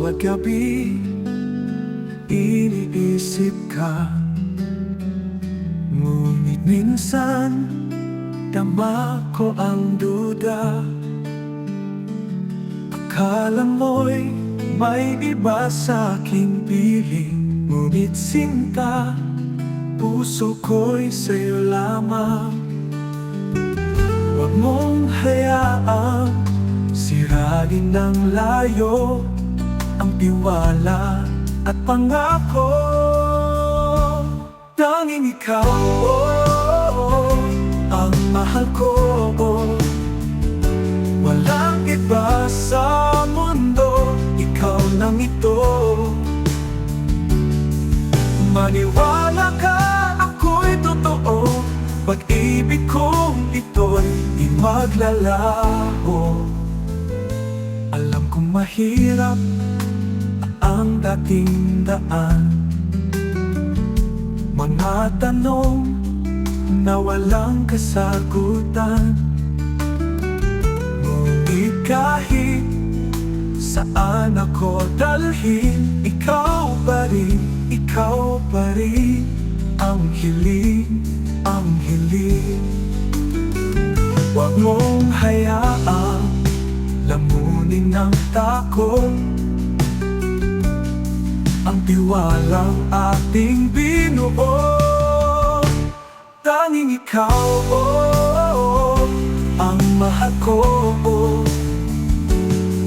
Bawat gabi, iniisip ka. Ngunit minsan, dama ko ang duda. Akala mo'y may iba sa aking piling. Ngunit sinta, puso ko'y sa'yo lamang. Huwag mong hayaang sirain ng layo ang tiwala at pangako. Tanging ikaw ang mahal ko. Walang iba sa mundo, ikaw lang ito. Maniwala ka, ako'y totoo. Pag-ibig kong ito'y di maglalaho. Alam kong mahirap ang dating daan, mga tanong na walang kasagutan. Ngunit kahit saan ako dalhin, ikaw pa rin ang hiling, ang hiling. Huwag mong hayaang lamunin ng takot ang tiwalang ating binuo. Tanging ikaw ang mahal ko.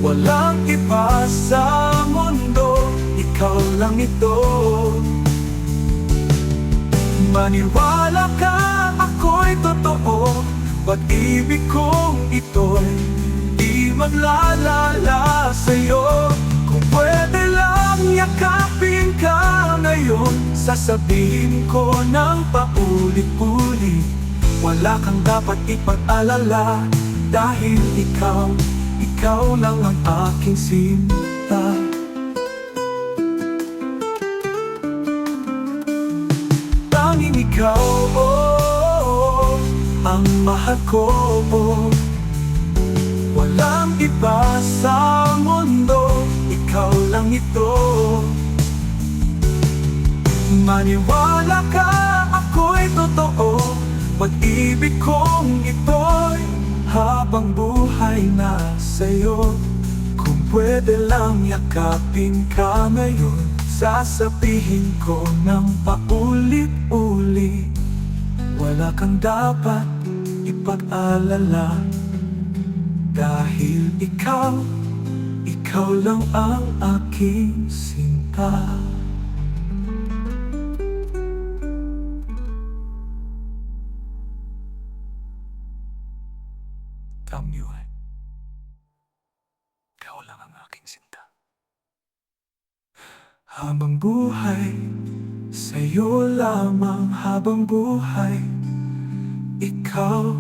Walang iba sa mundo, ikaw lang ito. Maniwala ka, ako'y totoo. Pag-ibig kong ito'y di maglalala sa'yo. Kung pwede lang yakapin ka ngayon, sasabihin ko ng paulit-ulit, wala kang dapat ipag-alala. Dahil ikaw lang ang aking sinta. Tanging ikaw ang mahal ko. Walang iba sa mundo, ikaw lang ito. Maniwala ka, ako'y totoo. Pag-ibig kong ito'y habang buhay na sa'yo. Kung pwede lang yakapin ka ngayon, sasabihin ko ng paulit-ulit, wala kang dapat ipag-alala. Dahil ikaw lang ang aking sinta. Kamyuan, ikaw lang ang aking sinta. Habang buhay, sa'yo lamang habang buhay, ikaw